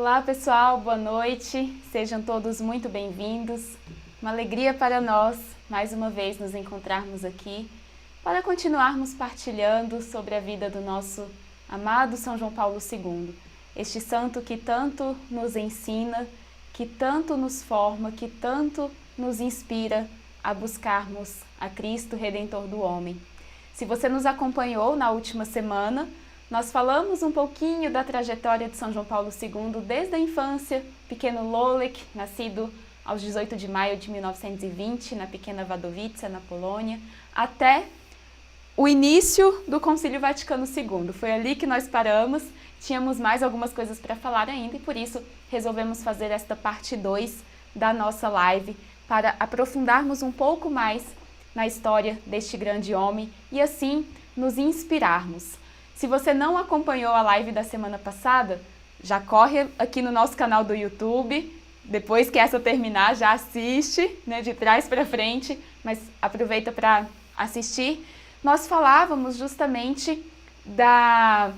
Olá pessoal, boa noite, sejam todos muito bem-vindos. Uma alegria para nós, mais uma vez, nos encontrarmos aqui para continuarmos partilhando sobre a vida do nosso amado São João Paulo II. Este santo que tanto nos ensina, que tanto nos forma, que tanto nos inspira a buscarmos a Cristo, Redentor do homem. Se você nos acompanhou na última semana, nós falamos um pouquinho da trajetória de São João Paulo II desde a infância, pequeno Lolek, nascido aos 18 de maio de 1920, na pequena Wadowice, na Polônia, até o início do Concílio Vaticano II. Foi ali que nós paramos, tínhamos mais algumas coisas para falar ainda e por isso resolvemos fazer esta parte 2 da nossa live para aprofundarmos um pouco mais na história deste grande homem e assim nos inspirarmos. Se você não acompanhou a live da semana passada, já corre aqui no nosso canal do YouTube, depois que essa terminar já assiste, né, de trás para frente, mas aproveita para assistir. Nós falávamos justamente da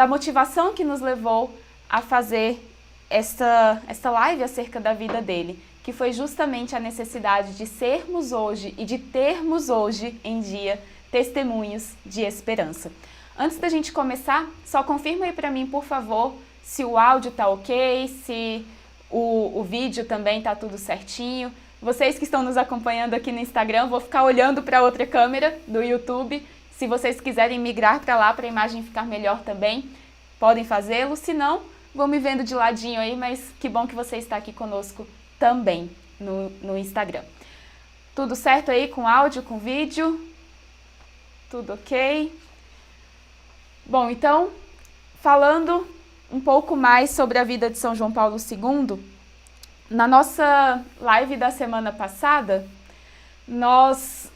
motivação que nos levou a fazer esta live acerca da vida dele, que foi justamente a necessidade de sermos hoje e de termos hoje em dia testemunhos de esperança. Antes da gente começar, só confirma aí para mim, por favor, se o áudio tá ok, se o vídeo também tá tudo certinho. Vocês que estão nos acompanhando aqui no Instagram, vou ficar olhando para outra câmera do YouTube. Se vocês quiserem migrar para lá para a imagem ficar melhor também, podem fazê-lo. Se não, vão me vendo de ladinho aí, mas que bom que você está aqui conosco também no Instagram. Tudo certo aí com áudio, com vídeo? Tudo ok? Bom, então, falando um pouco mais sobre a vida de São João Paulo II, na nossa live da semana passada, nós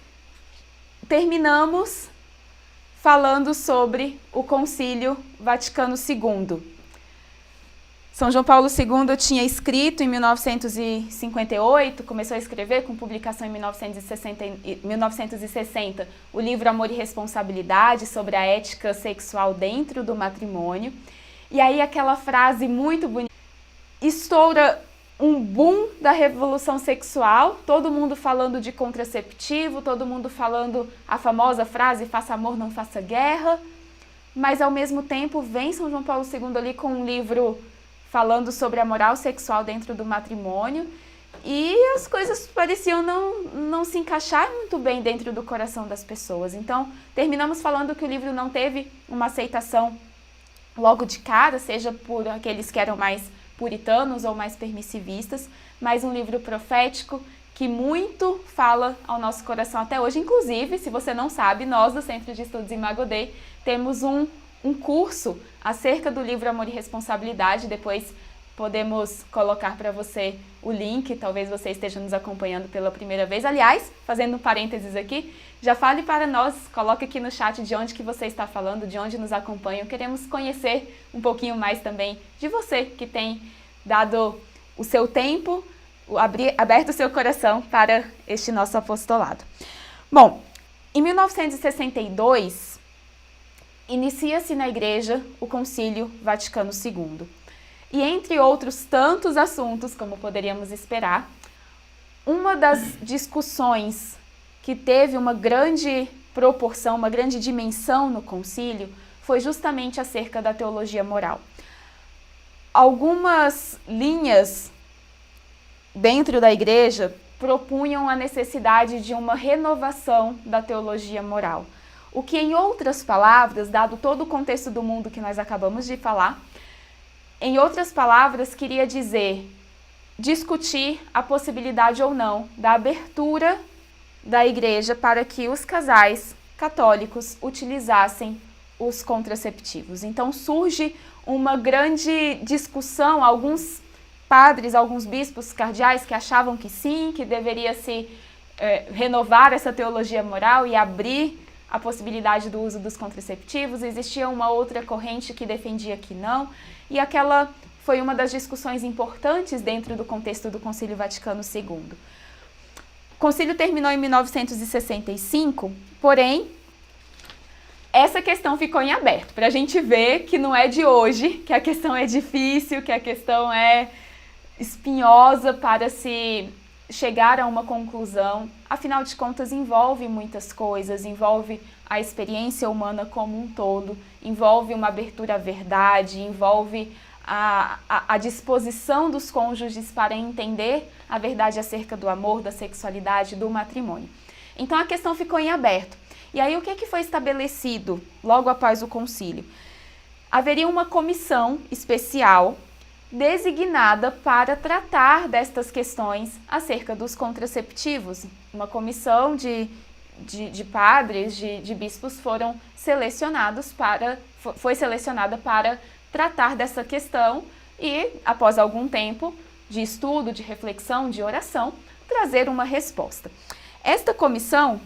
terminamos falando sobre o Concílio Vaticano II. São João Paulo II tinha escrito em 1958, começou a escrever com publicação em 1960, o livro Amor e Responsabilidade sobre a ética sexual dentro do matrimônio. E aí aquela frase muito bonita, estoura um boom da revolução sexual, todo mundo falando de contraceptivo, todo mundo falando a famosa frase, faça amor, não faça guerra, mas ao mesmo tempo vem São João Paulo II ali com um livro falando sobre a moral sexual dentro do matrimônio e as coisas pareciam não se encaixar muito bem dentro do coração das pessoas. Então, terminamos falando que o livro não teve uma aceitação logo de cara, seja por aqueles que eram mais puritanos ou mais permissivistas, mas um livro profético que muito fala ao nosso coração até hoje. Inclusive, se você não sabe, nós do Centro de Estudos Imago Dei temos um curso acerca do livro Amor e Responsabilidade. Depois podemos colocar para você o link, talvez você esteja nos acompanhando pela primeira vez. Aliás, fazendo um parênteses aqui, já fale para nós, coloque aqui no chat de onde que você está falando, de onde nos acompanham. Queremos conhecer um pouquinho mais também de você, que tem dado o seu tempo, aberto o seu coração para este nosso apostolado. Bom, em 1962, inicia-se na Igreja o Concílio Vaticano II. E entre outros tantos assuntos, como poderíamos esperar, uma das discussões que teve uma grande proporção, uma grande dimensão no concílio, foi justamente acerca da teologia moral. Algumas linhas dentro da Igreja propunham a necessidade de uma renovação da teologia moral. O que, em outras palavras, dado todo o contexto do mundo que nós acabamos de falar, em outras palavras, queria dizer discutir a possibilidade ou não da abertura da Igreja para que os casais católicos utilizassem os contraceptivos. Então surge uma grande discussão, alguns padres, alguns bispos cardeais que achavam que sim, que deveria se renovar essa teologia moral e abrir a possibilidade do uso dos contraceptivos. Existia uma outra corrente que defendia que não, e aquela foi uma das discussões importantes dentro do contexto do Concílio Vaticano II. O concílio terminou em 1965, porém, essa questão ficou em aberto, para a gente ver que não é de hoje, que a questão é difícil, que a questão é espinhosa para se chegar a uma conclusão. Afinal de contas, envolve muitas coisas, envolve a experiência humana como um todo, envolve uma abertura à verdade, envolve a disposição dos cônjuges para entender a verdade acerca do amor, da sexualidade, do matrimônio. Então a questão ficou em aberto. E aí o que foi estabelecido logo após o concílio? Haveria uma comissão especial designada para tratar destas questões acerca dos contraceptivos. Uma comissão de padres, de bispos foi selecionada para tratar dessa questão e, após algum tempo de estudo, de reflexão, de oração, trazer uma resposta. Esta comissão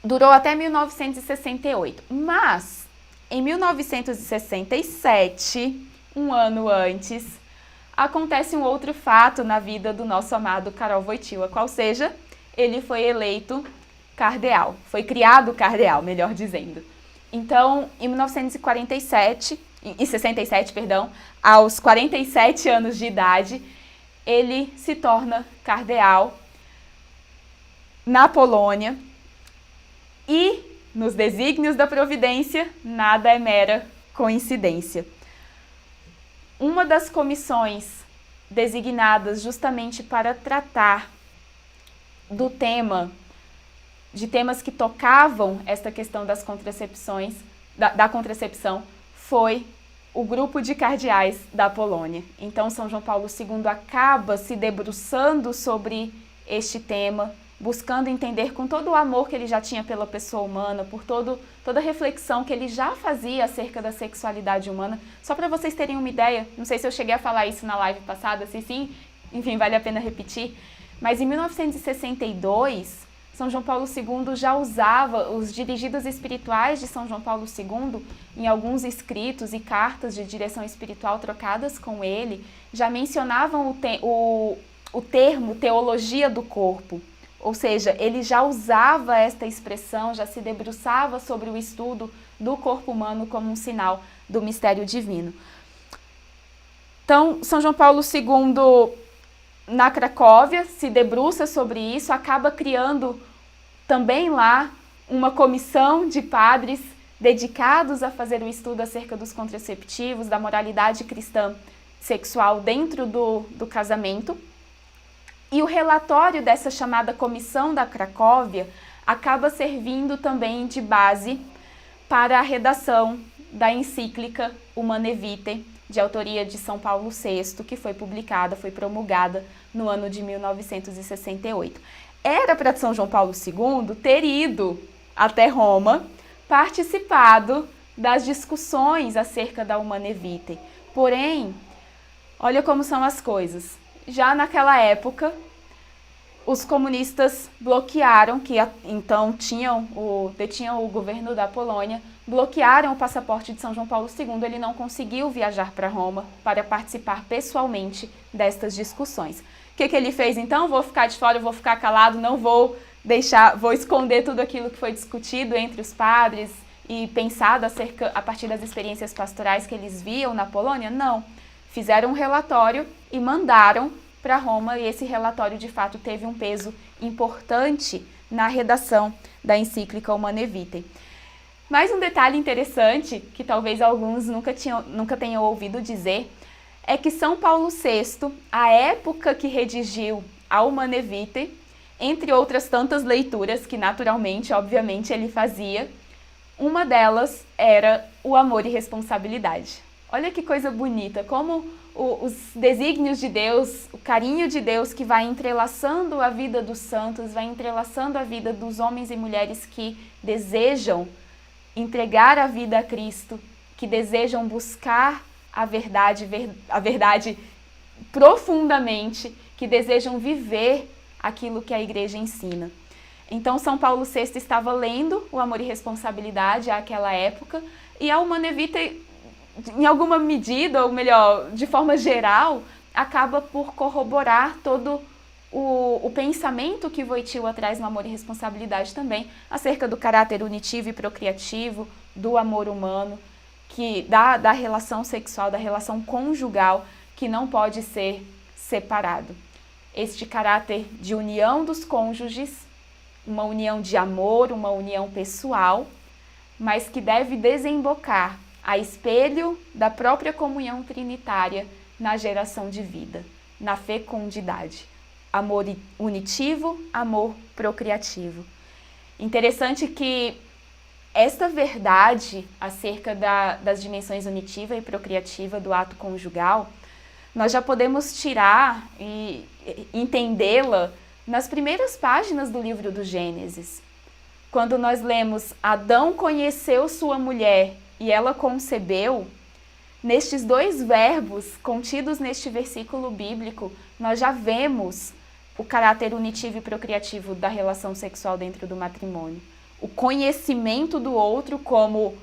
durou até 1968, mas em 1967, um ano antes, acontece um outro fato na vida do nosso amado Karol Wojtyła, qual seja, ele foi eleito cardeal, foi criado cardeal, melhor dizendo. Então, em 1967, aos 47 anos de idade, ele se torna cardeal na Polônia e, nos desígnios da providência, nada é mera coincidência. Uma das comissões designadas justamente para tratar do de temas que tocavam esta questão das contracepções, da contracepção, foi o grupo de cardeais da Polônia. Então, São João Paulo II acaba se debruçando sobre este tema, buscando entender com todo o amor que ele já tinha pela pessoa humana, por toda a reflexão que ele já fazia acerca da sexualidade humana. Só para vocês terem uma ideia, não sei se eu cheguei a falar isso na live passada, se sim, enfim, vale a pena repetir, mas em 1962, São João Paulo II já usava os dirigidos espirituais de São João Paulo II, em alguns escritos e cartas de direção espiritual trocadas com ele, já mencionavam o termo teologia do corpo. Ou seja, ele já usava esta expressão, já se debruçava sobre o estudo do corpo humano como um sinal do mistério divino. Então, São João Paulo II, na Cracóvia, se debruça sobre isso, acaba criando também lá uma comissão de padres dedicados a fazer o estudo acerca dos contraceptivos, da moralidade cristã sexual dentro do casamento. E o relatório dessa chamada Comissão da Cracóvia acaba servindo também de base para a redação da encíclica Humanae Vitae, de autoria de São Paulo VI, que foi promulgada no ano de 1968. Era para São João Paulo II ter ido até Roma, participado das discussões acerca da Humanae Vitae. Porém, olha como são as coisas. Já naquela época, os comunistas bloquearam, que então detinham o governo da Polônia, bloquearam o passaporte de São João Paulo II. Ele não conseguiu viajar para Roma para participar pessoalmente destas discussões. O que ele fez então? Vou ficar de fora, vou ficar calado, não vou vou esconder tudo aquilo que foi discutido entre os padres e pensado a partir das experiências pastorais que eles viam na Polônia? Não. Fizeram um relatório e mandaram para Roma, e esse relatório de fato teve um peso importante na redação da encíclica Humanae Vitae. Mais um detalhe interessante, que talvez alguns nunca tenham ouvido dizer, é que São Paulo VI, a época que redigiu a Humanae Vitae, entre outras tantas leituras que naturalmente, obviamente, ele fazia, uma delas era o amor e responsabilidade. Olha que coisa bonita, como os desígnios de Deus, o carinho de Deus que vai entrelaçando a vida dos santos, vai entrelaçando a vida dos homens e mulheres que desejam entregar a vida a Cristo, que desejam buscar a verdade profundamente, que desejam viver aquilo que a igreja ensina. Então, São Paulo VI estava lendo o Amor e Responsabilidade àquela época, e a Humanae Vitae, em alguma medida, ou melhor, de forma geral, acaba por corroborar todo o pensamento que Wojtyła traz no Amor e Responsabilidade também, acerca do caráter unitivo e procriativo, do amor humano, da relação sexual, da relação conjugal, que não pode ser separado. Este caráter de união dos cônjuges, uma união de amor, uma união pessoal, mas que deve desembocar a espelho da própria comunhão trinitária na geração de vida, na fecundidade. Amor unitivo, amor procriativo. Interessante que esta verdade acerca das dimensões unitiva e procriativa do ato conjugal, nós já podemos tirar e entendê-la nas primeiras páginas do livro do Gênesis. Quando nós lemos Adão conheceu sua mulher e ela concebeu, nestes dois verbos contidos neste versículo bíblico, nós já vemos o caráter unitivo e procriativo da relação sexual dentro do matrimônio. O conhecimento do outro como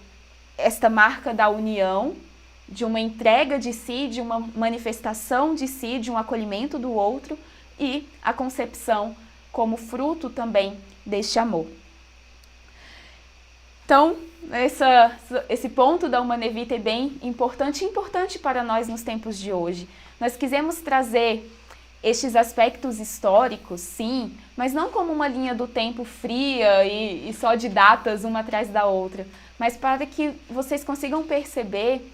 esta marca da união, de uma entrega de si, de uma manifestação de si, de um acolhimento do outro, e a concepção como fruto também deste amor. Então, esse ponto da Humanae Vitae é bem importante para nós nos tempos de hoje. Nós quisemos trazer estes aspectos históricos, sim, mas não como uma linha do tempo fria e só de datas uma atrás da outra, mas para que vocês consigam perceber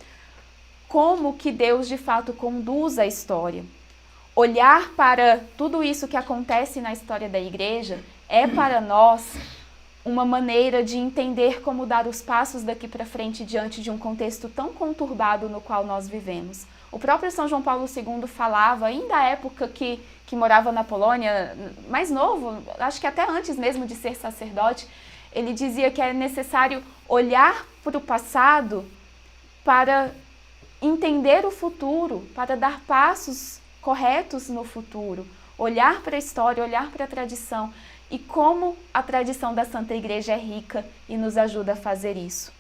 como que Deus de fato conduz a história. Olhar para tudo isso que acontece na história da igreja é para nós uma maneira de entender como dar os passos daqui para frente diante de um contexto tão conturbado no qual nós vivemos. O próprio São João Paulo II falava, ainda à época que morava na Polônia, mais novo, acho que até antes mesmo de ser sacerdote, ele dizia que é necessário olhar para o passado para entender o futuro, para dar passos corretos no futuro, olhar para a história, olhar para a tradição e como a tradição da Santa Igreja é rica e nos ajuda a fazer isso.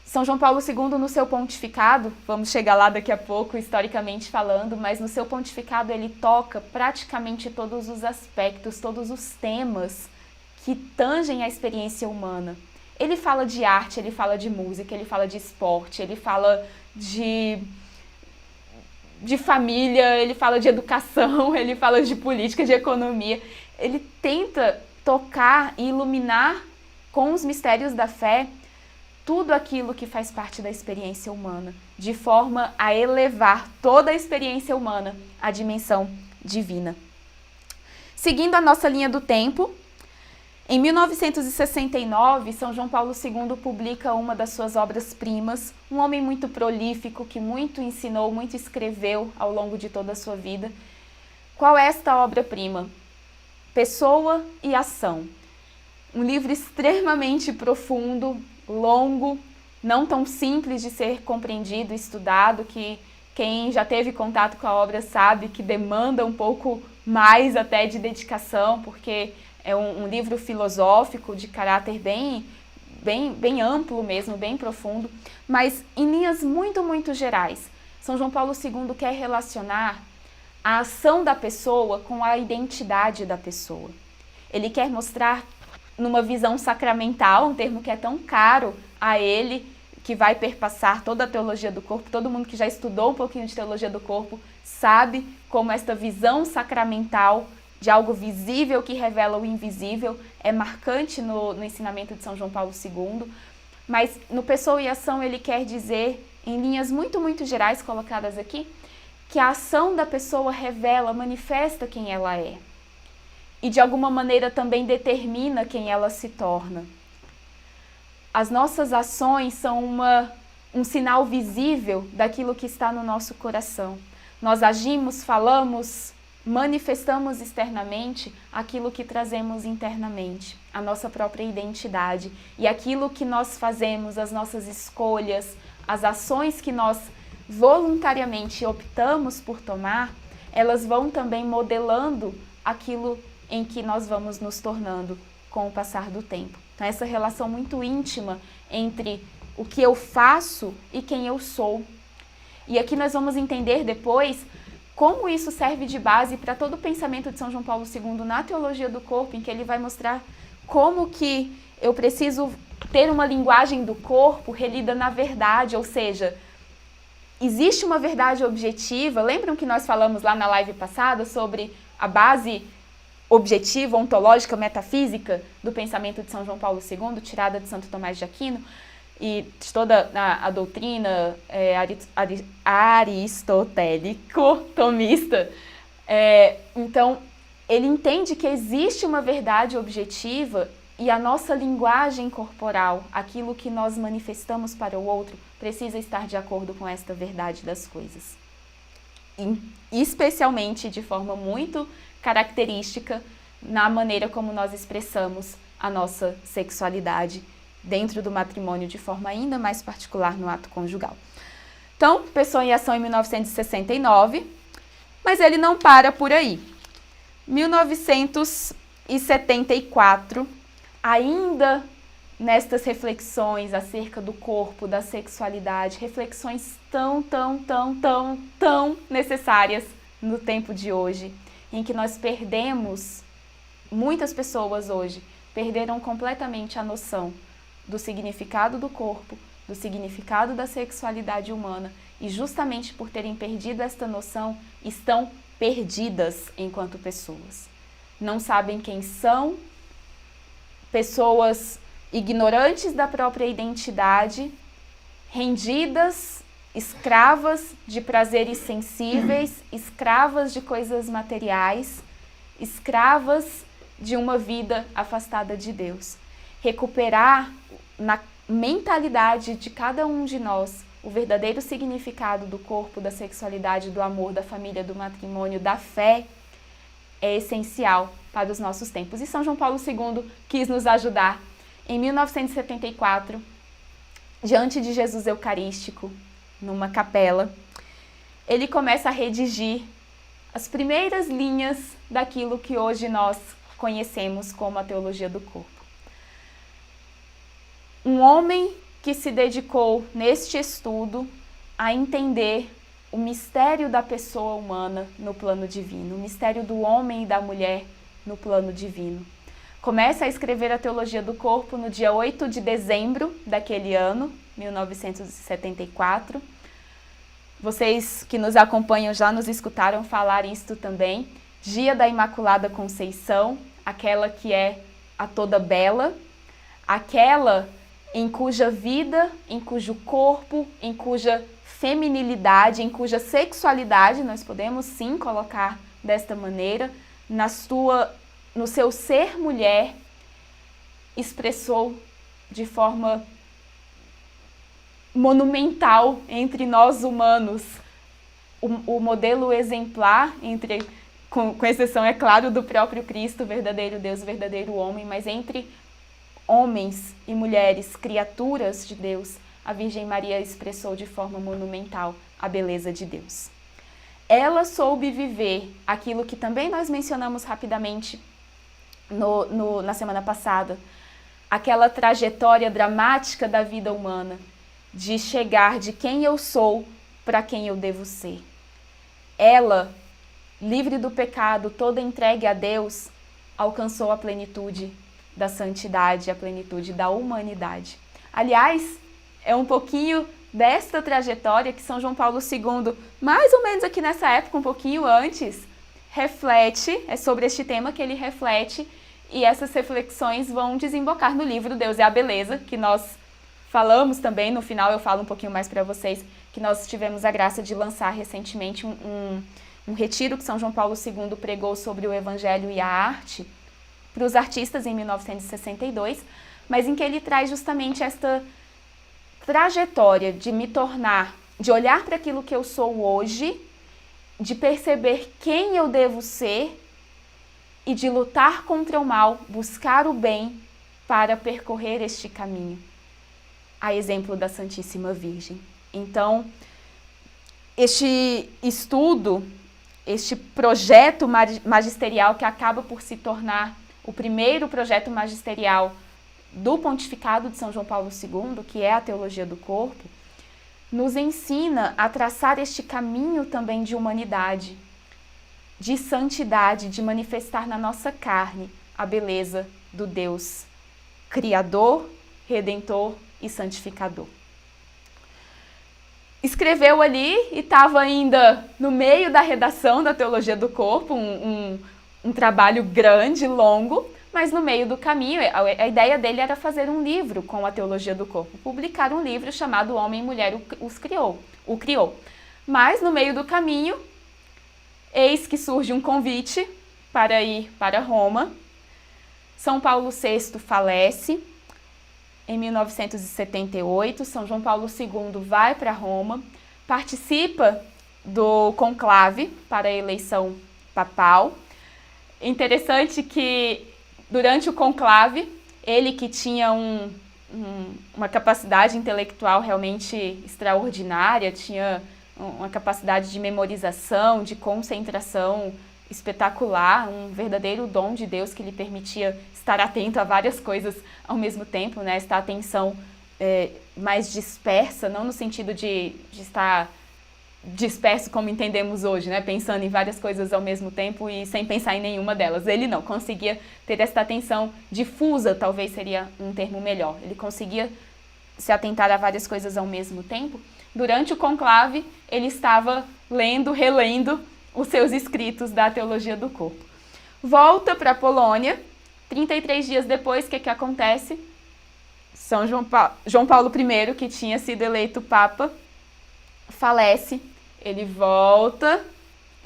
São João Paulo II, no seu pontificado, vamos chegar lá daqui a pouco, historicamente falando, mas no seu pontificado ele toca praticamente todos os aspectos, todos os temas que tangem a experiência humana. Ele fala de arte, ele fala de música, ele fala de esporte, ele fala de família, ele fala de educação, ele fala de política, de economia. Ele tenta tocar e iluminar com os mistérios da fé tudo aquilo que faz parte da experiência humana, de forma a elevar toda a experiência humana à dimensão divina. Seguindo a nossa linha do tempo, em 1969, São João Paulo II publica uma das suas obras-primas, um homem muito prolífico, que muito ensinou, muito escreveu ao longo de toda a sua vida. Qual é esta obra-prima? Pessoa e Ação. Um livro extremamente profundo, longo, não tão simples de ser compreendido e estudado, que quem já teve contato com a obra sabe que demanda um pouco mais até de dedicação, porque é um livro filosófico de caráter bem amplo mesmo, bem profundo, mas em linhas muito gerais. São João Paulo II quer relacionar a ação da pessoa com a identidade da pessoa. Ele quer mostrar numa visão sacramental, um termo que é tão caro a ele, que vai perpassar toda a teologia do corpo. Todo mundo que já estudou um pouquinho de teologia do corpo sabe como esta visão sacramental de algo visível que revela o invisível é marcante no ensinamento de São João Paulo II. Mas no Pessoa e Ação ele quer dizer, em linhas muito gerais colocadas aqui, que a ação da pessoa revela, manifesta quem ela é. E de alguma maneira também determina quem ela se torna. As nossas ações são um sinal visível daquilo que está no nosso coração. Nós agimos, falamos, manifestamos externamente aquilo que trazemos internamente, a nossa própria identidade. E aquilo que nós fazemos, as nossas escolhas, as ações que nós voluntariamente optamos por tomar, elas vão também modelando aquilo em que nós vamos nos tornando com o passar do tempo. Então, essa relação muito íntima entre o que eu faço e quem eu sou. E aqui nós vamos entender depois como isso serve de base para todo o pensamento de São João Paulo II na teologia do corpo, em que ele vai mostrar como que eu preciso ter uma linguagem do corpo relida na verdade, ou seja, existe uma verdade objetiva. Lembram que nós falamos lá na live passada sobre a base objetiva, ontológica, metafísica do pensamento de São João Paulo II, tirada de Santo Tomás de Aquino, e de toda a doutrina aristotélico-tomista. Então, ele entende que existe uma verdade objetiva e a nossa linguagem corporal, aquilo que nós manifestamos para o outro, precisa estar de acordo com esta verdade das coisas. Especialmente de forma muito característica na maneira como nós expressamos a nossa sexualidade dentro do matrimônio, de forma ainda mais particular no ato conjugal. Então, Pessoa em Ação em 1969, mas ele não para por aí. 1974, ainda nestas reflexões acerca do corpo, da sexualidade, reflexões tão necessárias no tempo de hoje, em que nós perdemos, muitas pessoas hoje perderam completamente a noção do significado do corpo, do significado da sexualidade humana, e justamente por terem perdido esta noção, estão perdidas enquanto pessoas. Não sabem quem são, pessoas ignorantes da própria identidade, rendidas, escravas de prazeres sensíveis, escravas de coisas materiais, escravas de uma vida afastada de Deus. Recuperar na mentalidade de cada um de nós o verdadeiro significado do corpo, da sexualidade, do amor, da família, do matrimônio, da fé, é essencial para os nossos tempos. E São João Paulo II quis nos ajudar. Em 1974, diante de Jesus Eucarístico, numa capela, ele começa a redigir as primeiras linhas daquilo que hoje nós conhecemos como a teologia do corpo. Um homem que se dedicou neste estudo a entender o mistério da pessoa humana no plano divino, o mistério do homem e da mulher no plano divino. Começa a escrever a teologia do corpo no dia 8 de dezembro daquele ano, 1974. Vocês que nos acompanham já nos escutaram falar isto também. Dia da Imaculada Conceição, aquela que é a toda bela, aquela em cuja vida, em cujo corpo, em cuja feminilidade, em cuja sexualidade, nós podemos sim colocar desta maneira, no seu ser mulher, expressou de forma monumental entre nós humanos o modelo exemplar, com exceção, é claro, do próprio Cristo, verdadeiro Deus, verdadeiro homem, mas entre homens e mulheres, criaturas de Deus, a Virgem Maria expressou de forma monumental a beleza de Deus. Ela soube viver aquilo que também nós mencionamos rapidamente na semana passada, aquela trajetória dramática da vida humana, de chegar de quem eu sou para quem eu devo ser. Ela, livre do pecado, toda entregue a Deus, alcançou a plenitude da santidade, a plenitude da humanidade. Aliás, é um pouquinho desta trajetória que São João Paulo II, mais ou menos aqui nessa época, um pouquinho antes, reflete, é sobre este tema que ele reflete, e essas reflexões vão desembocar no livro Deus é a Beleza, que nós falamos também, no final eu falo um pouquinho mais para vocês, que nós tivemos a graça de lançar recentemente um retiro que São João Paulo II pregou sobre o Evangelho e a arte, para os artistas em 1962, mas em que ele traz justamente esta trajetória de me tornar, de olhar para aquilo que eu sou hoje, de perceber quem eu devo ser e de lutar contra o mal, buscar o bem para percorrer este caminho, a exemplo da Santíssima Virgem. Então, este estudo, este projeto magisterial que acaba por se tornar o primeiro projeto magisterial do pontificado de São João Paulo II, que é a teologia do corpo, nos ensina a traçar este caminho também de humanidade, de santidade, de manifestar na nossa carne a beleza do Deus Criador, redentor e santificador. Escreveu ali e estava ainda no meio da redação da Teologia do Corpo, um trabalho grande, longo, mas no meio do caminho, a ideia dele era fazer um livro com a Teologia do Corpo, publicar um livro chamado Homem e Mulher o Criou. Mas no meio do caminho, eis que surge um convite para ir para Roma. São Paulo VI falece em 1978, São João Paulo II vai para Roma, participa do conclave para a eleição papal. Interessante que durante o conclave, ele que tinha uma capacidade intelectual realmente extraordinária, tinha uma capacidade de memorização, de concentração espetacular, um verdadeiro dom de Deus que lhe permitia estar atento a várias coisas ao mesmo tempo, né? Esta atenção mais dispersa, não no sentido de estar disperso como entendemos hoje, né? Pensando em várias coisas ao mesmo tempo e sem pensar em nenhuma delas. Ele não, conseguia ter esta atenção difusa, talvez seria um termo melhor. Ele conseguia se atentar a várias coisas ao mesmo tempo. Durante o conclave, ele estava lendo, relendo os seus escritos da Teologia do Corpo. Volta para a Polônia, 33 dias depois, o que acontece? São João Paulo I, que tinha sido eleito Papa, falece. Ele volta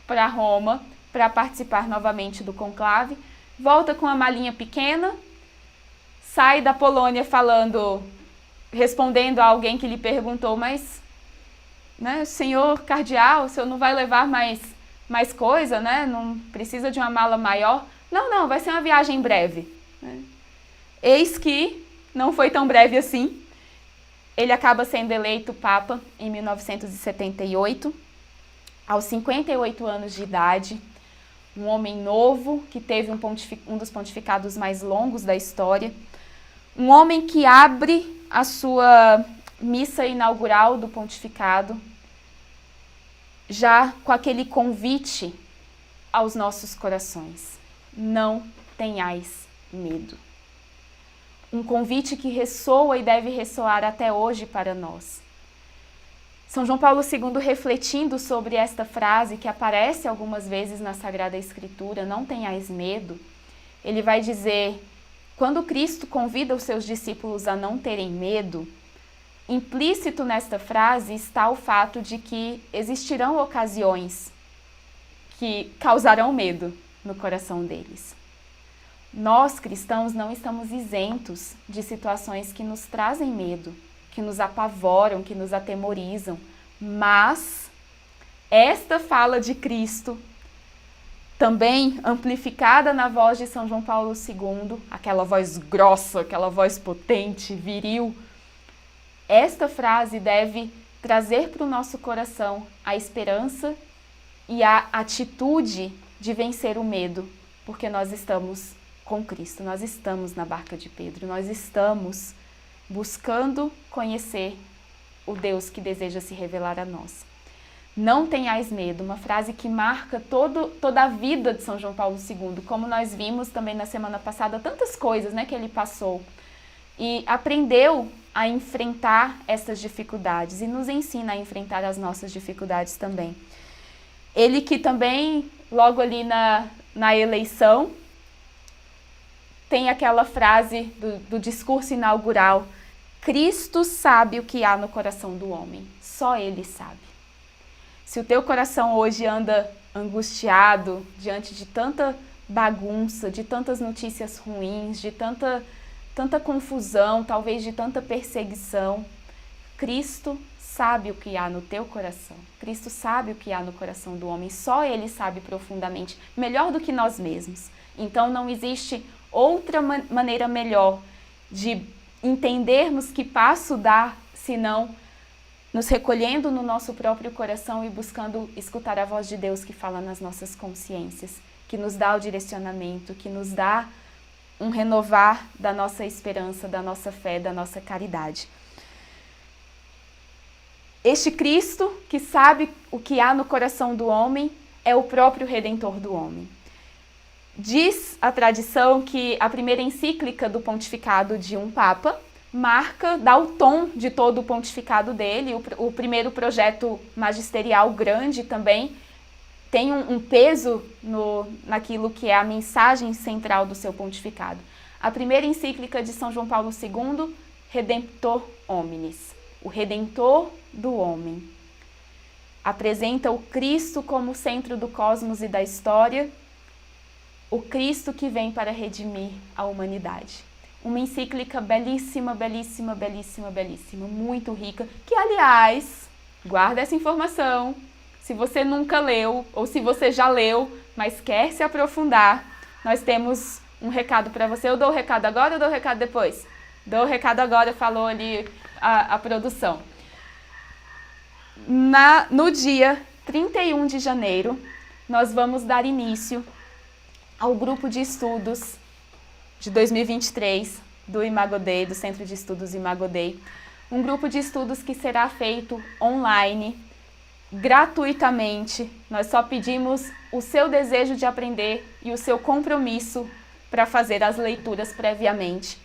para Roma para participar novamente do conclave, volta com uma malinha pequena, sai da Polônia respondendo a alguém que lhe perguntou, mas, né, senhor cardeal, o senhor não vai levar mais coisa, né? Não precisa de uma mala maior? Não, vai ser uma viagem breve. Eis que não foi tão breve assim. Ele acaba sendo eleito Papa em 1978, aos 58 anos de idade, um homem novo que teve um dos pontificados mais longos da história, um homem que abre a sua missa inaugural do pontificado, já com aquele convite aos nossos corações: não tenhais medo. Um convite que ressoa e deve ressoar até hoje para nós. São João Paulo II, refletindo sobre esta frase que aparece algumas vezes na Sagrada Escritura, não tenhais medo, ele vai dizer, quando Cristo convida os seus discípulos a não terem medo, implícito nesta frase está o fato de que existirão ocasiões que causarão medo no coração deles. Nós, cristãos, não estamos isentos de situações que nos trazem medo, que nos apavoram, que nos atemorizam, mas esta fala de Cristo, também amplificada na voz de São João Paulo II, aquela voz grossa, aquela voz potente, viril, esta frase deve trazer para o nosso coração a esperança e a atitude de vencer o medo, porque nós estamos com Cristo, nós estamos na barca de Pedro, nós estamos buscando conhecer o Deus que deseja se revelar a nós. Não tenhais medo, uma frase que marca toda a vida de São João Paulo II, como nós vimos também na semana passada, tantas coisas, né, que ele passou e aprendeu a enfrentar essas dificuldades e nos ensina a enfrentar as nossas dificuldades também. Ele que também, logo ali na eleição, tem aquela frase do discurso inaugural: Cristo sabe o que há no coração do homem, só Ele sabe. Se o teu coração hoje anda angustiado diante de tanta bagunça, de tantas notícias ruins, de tanta confusão, talvez de tanta perseguição, Cristo sabe o que há no teu coração. Cristo sabe o que há no coração do homem, só Ele sabe profundamente, melhor do que nós mesmos. Então não existe outra maneira melhor de entendermos que passo dar, senão nos recolhendo no nosso próprio coração e buscando escutar a voz de Deus que fala nas nossas consciências, que nos dá o direcionamento, que nos dá um renovar da nossa esperança, da nossa fé, da nossa caridade. Este Cristo, que sabe o que há no coração do homem, é o próprio Redentor do homem. Diz a tradição que a primeira encíclica do pontificado de um Papa marca, dá o tom de todo o pontificado dele. O primeiro projeto magisterial grande também tem um peso naquilo que é a mensagem central do seu pontificado. A primeira encíclica de São João Paulo II, Redemptor Hominis, o Redentor do Homem. Apresenta o Cristo como centro do cosmos e da história, o Cristo que vem para redimir a humanidade. Uma encíclica belíssima, belíssima, belíssima, belíssima, muito rica, que, aliás, guarda essa informação, se você nunca leu, ou se você já leu, mas quer se aprofundar, nós temos um recado para você. Eu dou o recado agora ou dou o recado depois? Dou o recado agora, falou ali a produção. No dia 31 de janeiro, nós vamos dar início ao grupo de estudos de 2023 do Imago Dei, do Centro de Estudos Imago Dei. Um grupo de estudos que será feito online, gratuitamente. Nós só pedimos o seu desejo de aprender e o seu compromisso para fazer as leituras previamente.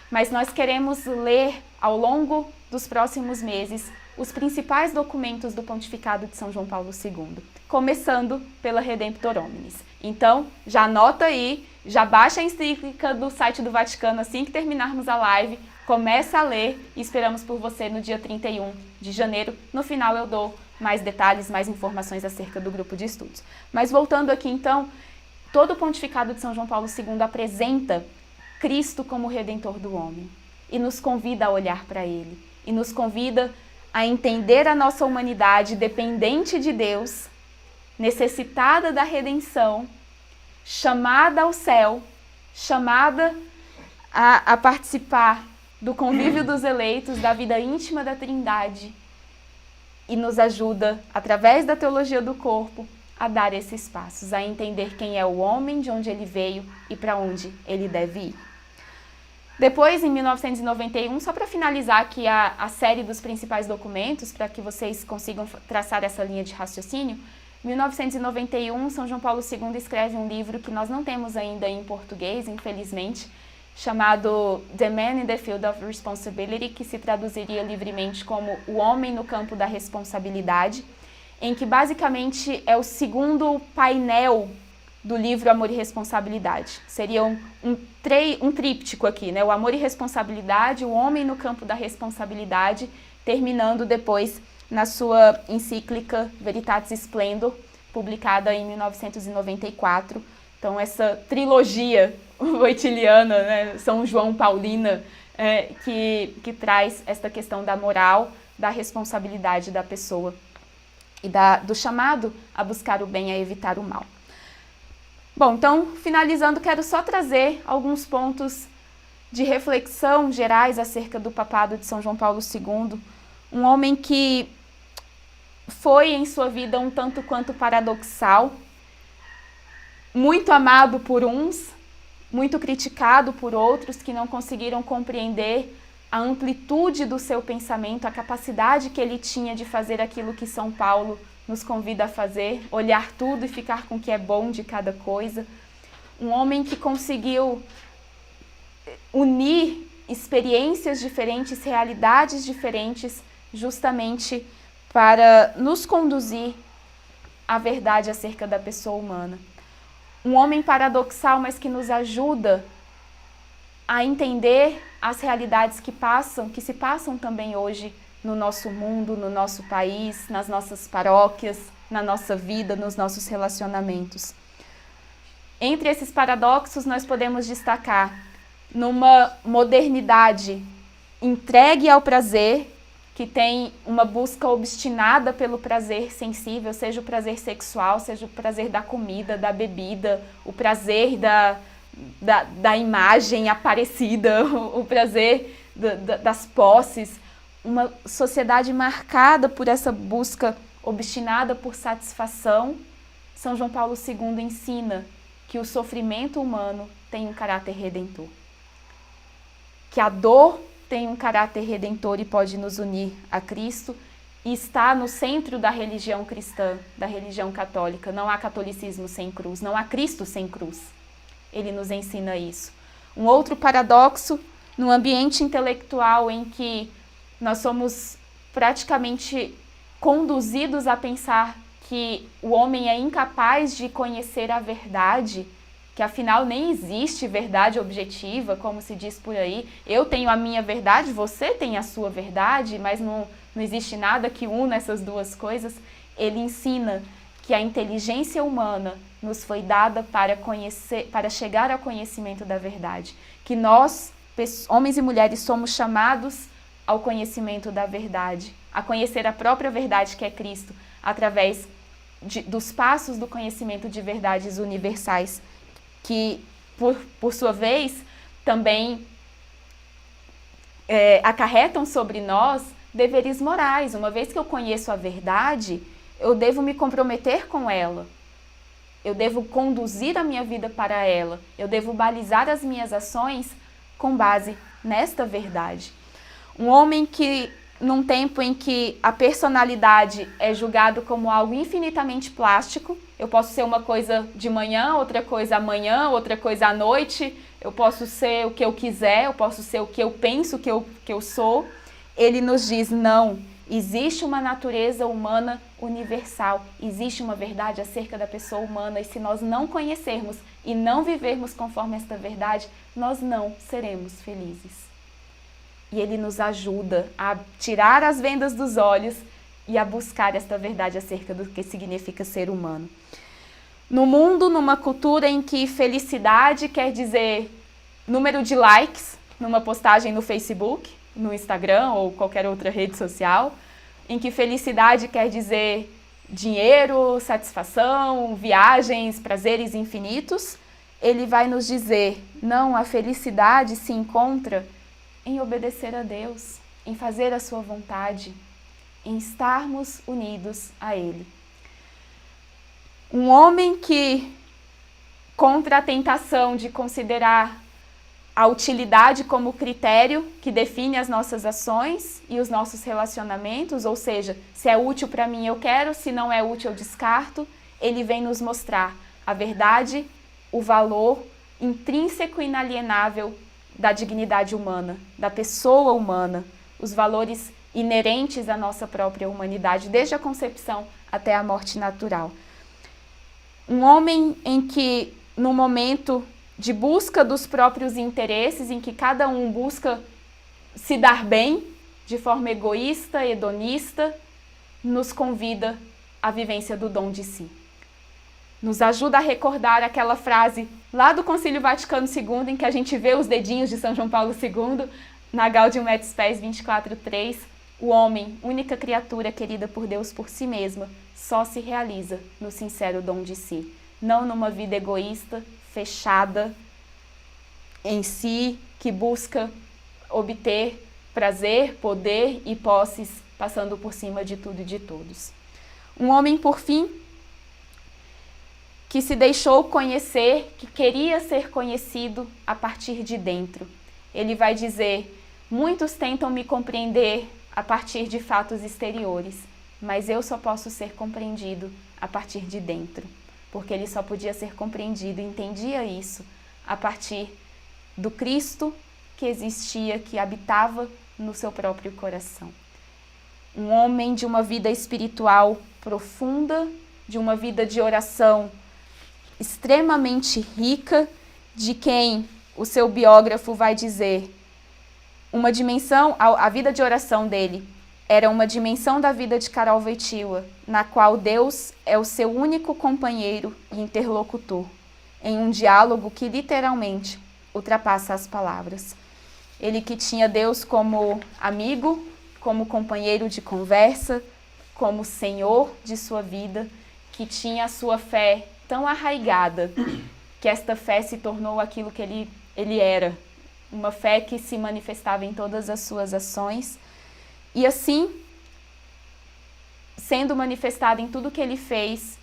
Mas nós queremos ler ao longo dos próximos meses os principais documentos do pontificado de São João Paulo II, começando pela Redemptor Hominis. Então, já anota aí, já baixa a encíclica do site do Vaticano assim que terminarmos a live, começa a ler e esperamos por você no dia 31 de janeiro. No final eu dou mais detalhes, mais informações acerca do grupo de estudos. Mas voltando aqui então, todo o pontificado de São João Paulo II apresenta Cristo como Redentor do homem e nos convida a olhar para Ele e nos convida a entender a nossa humanidade dependente de Deus, necessitada da redenção, chamada ao céu, chamada a participar do convívio dos eleitos, da vida íntima da Trindade, e nos ajuda, através da teologia do corpo, a dar esses passos, a entender quem é o homem, de onde ele veio e para onde ele deve ir. Depois, em 1991, só para finalizar aqui a série dos principais documentos, para que vocês consigam traçar essa linha de raciocínio, em 1991, São João Paulo II escreve um livro que nós não temos ainda em português, infelizmente, chamado The Man in the Field of Responsibility, que se traduziria livremente como O Homem no Campo da Responsabilidade, em que basicamente é o segundo painel do livro Amor e Responsabilidade. Seria um tríptico aqui, né? O amor e responsabilidade, o homem no campo da responsabilidade, terminando depois na sua encíclica Veritatis Splendor, publicada em 1994. Então, essa trilogia wojtyliana, né? São João Paulina, que traz esta questão da moral, da responsabilidade da pessoa e do chamado a buscar o bem, a evitar o mal. Bom, então, finalizando, quero só trazer alguns pontos de reflexão gerais acerca do papado de São João Paulo II, um homem que foi em sua vida um tanto quanto paradoxal, muito amado por uns, muito criticado por outros que não conseguiram compreender a amplitude do seu pensamento, a capacidade que ele tinha de fazer aquilo que São Paulo nos convida a fazer, olhar tudo e ficar com o que é bom de cada coisa. Um homem que conseguiu unir experiências diferentes, realidades diferentes, justamente para nos conduzir à verdade acerca da pessoa humana. Um homem paradoxal, mas que nos ajuda a entender as realidades que se passam também hoje no nosso mundo, no nosso país, nas nossas paróquias, na nossa vida, nos nossos relacionamentos. Entre esses paradoxos, nós podemos destacar numa modernidade entregue ao prazer, que tem uma busca obstinada pelo prazer sensível, seja o prazer sexual, seja o prazer da comida, da bebida, o prazer da imagem aparecida, o prazer das posses. Uma sociedade marcada por essa busca obstinada por satisfação. São João Paulo II ensina que o sofrimento humano tem um caráter redentor, que a dor tem um caráter redentor e pode nos unir a Cristo, e está no centro da religião cristã, da religião católica. Não há catolicismo sem cruz, não há Cristo sem cruz. Ele nos ensina isso. Um outro paradoxo num ambiente intelectual em que nós somos praticamente conduzidos a pensar que o homem é incapaz de conhecer a verdade, que afinal nem existe verdade objetiva, como se diz por aí. Eu tenho a minha verdade, você tem a sua verdade, mas não existe nada que una essas duas coisas. Ele ensina que a inteligência humana nos foi dada para conhecer, para chegar ao conhecimento da verdade. Que nós, homens e mulheres, somos chamados ao conhecimento da verdade, a conhecer a própria verdade que é Cristo, através dos passos do conhecimento de verdades universais, que, por sua vez, também acarretam sobre nós deveres morais. Uma vez que eu conheço a verdade, eu devo me comprometer com ela, eu devo conduzir a minha vida para ela, eu devo balizar as minhas ações com base nesta verdade. Um homem que, num tempo em que a personalidade é julgado como algo infinitamente plástico, eu posso ser uma coisa de manhã, outra coisa amanhã, outra coisa à noite, eu posso ser o que eu quiser, eu posso ser o que eu penso que eu sou. Ele nos diz, não, existe uma natureza humana universal, existe uma verdade acerca da pessoa humana, e se nós não conhecermos e não vivermos conforme esta verdade, nós não seremos felizes. E ele nos ajuda a tirar as vendas dos olhos e a buscar esta verdade acerca do que significa ser humano. No mundo, numa cultura em que felicidade quer dizer número de likes numa postagem no Facebook, no Instagram ou qualquer outra rede social, em que felicidade quer dizer dinheiro, satisfação, viagens, prazeres infinitos, ele vai nos dizer, não, a felicidade se encontra em obedecer a Deus, em fazer a sua vontade, em estarmos unidos a Ele. Um homem que, contra a tentação de considerar a utilidade como critério que define as nossas ações e os nossos relacionamentos, ou seja, se é útil para mim eu quero, se não é útil eu descarto, ele vem nos mostrar a verdade, o valor intrínseco e inalienável da dignidade humana, da pessoa humana, os valores inerentes à nossa própria humanidade, desde a concepção até a morte natural. Um homem em que, no momento de busca dos próprios interesses, em que cada um busca se dar bem, de forma egoísta, hedonista, nos convida à vivência do dom de si. Nos ajuda a recordar aquela frase lá do Concílio Vaticano II, em que a gente vê os dedinhos de São João Paulo II, na Gaudium et Spes 24:3, o homem, única criatura querida por Deus por si mesma, só se realiza no sincero dom de si, não numa vida egoísta, fechada em si, que busca obter prazer, poder e posses, passando por cima de tudo e de todos. Um homem, por fim, que se deixou conhecer, que queria ser conhecido a partir de dentro. Ele vai dizer, muitos tentam me compreender a partir de fatos exteriores, mas eu só posso ser compreendido a partir de dentro, porque ele só podia ser compreendido, entendia isso, a partir do Cristo que existia, que habitava no seu próprio coração. Um homem de uma vida espiritual profunda, de uma vida de oração extremamente rica, de quem o seu biógrafo vai dizer uma dimensão, a vida de oração dele era uma dimensão da vida de Karol Wojtyła, na qual Deus é o seu único companheiro e interlocutor, em um diálogo que literalmente ultrapassa as palavras. Ele que tinha Deus como amigo, como companheiro de conversa, como Senhor de sua vida, que tinha a sua fé tão arraigada que esta fé se tornou aquilo que ele era, uma fé que se manifestava em todas as suas ações e assim, sendo manifestada em tudo que ele fez,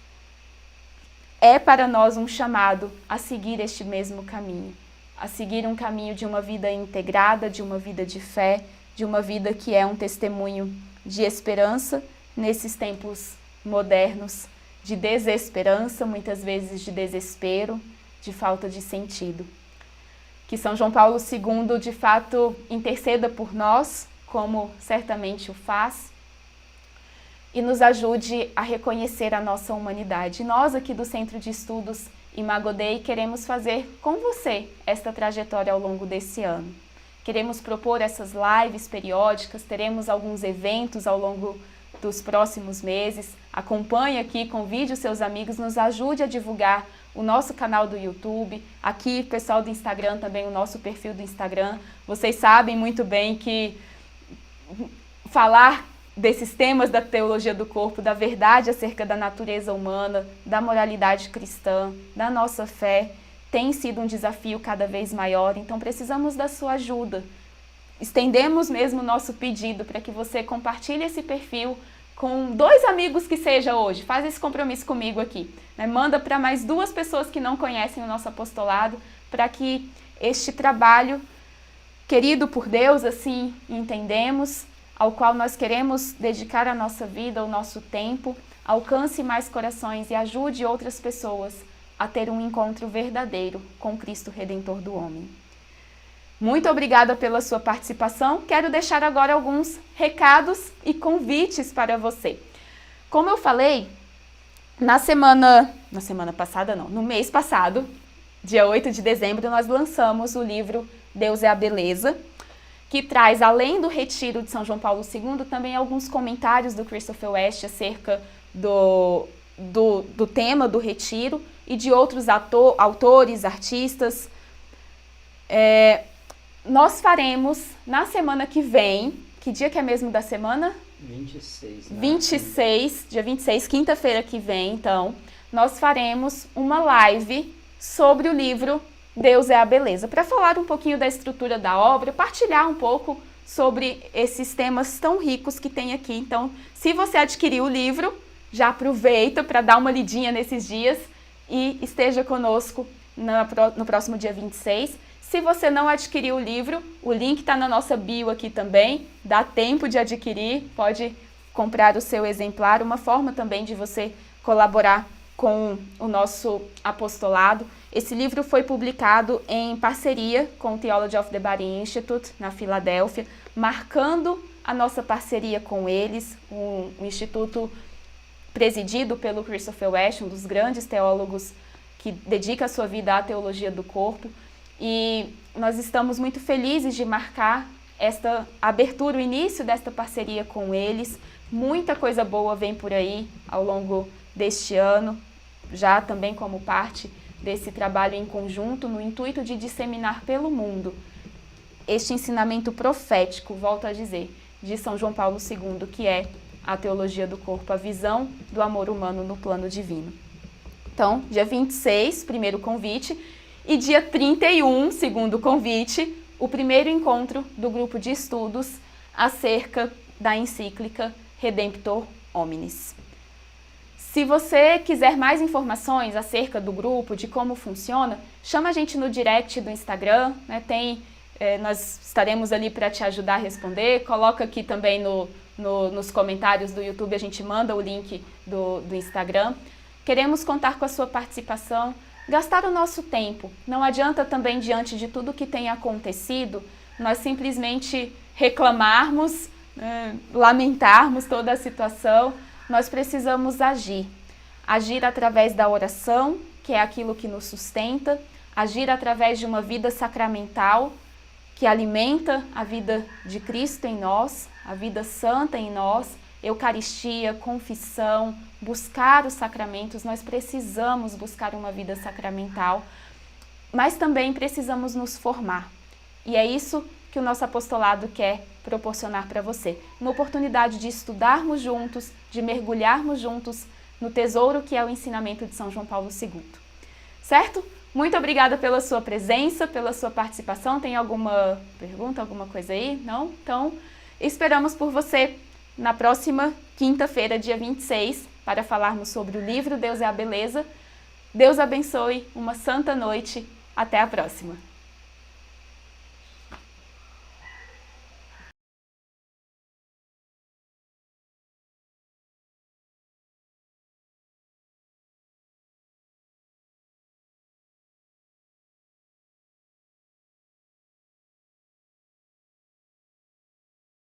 é para nós um chamado a seguir este mesmo caminho, a seguir um caminho de uma vida integrada, de uma vida de fé, de uma vida que é um testemunho de esperança nesses tempos modernos, de desesperança, muitas vezes de desespero, de falta de sentido. Que São João Paulo II, de fato, interceda por nós, como certamente o faz, e nos ajude a reconhecer a nossa humanidade. Nós aqui do Centro de Estudos Imago Dei queremos fazer com você esta trajetória ao longo desse ano. Queremos propor essas lives periódicas, teremos alguns eventos ao longo dos próximos meses. Acompanhe aqui, convide os seus amigos, nos ajude a divulgar o nosso canal do YouTube, aqui pessoal do Instagram também, o nosso perfil do Instagram. Vocês sabem muito bem que falar desses temas da teologia do corpo, da verdade acerca da natureza humana, da moralidade cristã, da nossa fé, tem sido um desafio cada vez maior, então precisamos da sua ajuda. Estendemos mesmo o nosso pedido para que você compartilhe esse perfil com 2 amigos que seja hoje. Faz esse compromisso comigo aqui, né? Manda para mais 2 pessoas que não conhecem o nosso apostolado, para que este trabalho, querido por Deus, assim entendemos, ao qual nós queremos dedicar a nossa vida, o nosso tempo, alcance mais corações e ajude outras pessoas a ter um encontro verdadeiro com Cristo Redentor do homem. Muito obrigada pela sua participação. Quero deixar agora alguns recados e convites para você. Como eu falei, no mês passado, dia 8 de dezembro, nós lançamos o livro Deus é a Beleza, que traz, além do retiro de São João Paulo II, também alguns comentários do Christopher West acerca do tema do retiro e de outros autores, artistas. Nós faremos na semana que vem, que dia que é mesmo da semana? 26, dia 26, quinta-feira que vem, então, nós faremos uma live sobre o livro Deus é a Beleza, para falar um pouquinho da estrutura da obra, partilhar um pouco sobre esses temas tão ricos que tem aqui. Então, se você adquiriu o livro, já aproveita para dar uma lidinha nesses dias e esteja conosco no próximo dia 26. Se você não adquiriu o livro, o link está na nossa bio aqui também, dá tempo de adquirir, pode comprar o seu exemplar, uma forma também de você colaborar com o nosso apostolado. Esse livro foi publicado em parceria com o Theology of the Body Institute, na Filadélfia, marcando a nossa parceria com eles, um instituto presidido pelo Christopher West, um dos grandes teólogos que dedica a sua vida à teologia do corpo. E nós estamos muito felizes de marcar esta abertura, o início desta parceria com eles. Muita coisa boa vem por aí ao longo deste ano, já também como parte desse trabalho em conjunto, no intuito de disseminar pelo mundo este ensinamento profético, volto a dizer, de São João Paulo II, que é a teologia do corpo, a visão do amor humano no plano divino. Então, dia 26, primeiro convite, e dia 31, segundo convite, o primeiro encontro do grupo de estudos acerca da encíclica Redemptor Hominis. Se você quiser mais informações acerca do grupo, de como funciona, chama a gente no direct do Instagram, né? Nós estaremos ali para te ajudar a responder. Coloca aqui também nos comentários do YouTube, a gente manda o link do Instagram. Queremos contar com a sua participação, gastar o nosso tempo. Não adianta também, diante de tudo que tem acontecido, nós simplesmente reclamarmos, lamentarmos toda a situação. Nós precisamos agir através da oração, que é aquilo que nos sustenta, agir através de uma vida sacramental, que alimenta a vida de Cristo em nós, a vida santa em nós, Eucaristia, confissão, buscar os sacramentos. Nós precisamos buscar uma vida sacramental, mas também precisamos nos formar. E é isso que o nosso apostolado quer proporcionar para você. Uma oportunidade de estudarmos juntos, de mergulharmos juntos no tesouro que é o ensinamento de São João Paulo II. Certo? Muito obrigada pela sua presença, pela sua participação. Tem alguma pergunta, alguma coisa aí? Não? Então, esperamos por você na próxima quinta-feira, dia 26, para falarmos sobre o livro Deus é a Beleza. Deus abençoe, uma santa noite. Até a próxima.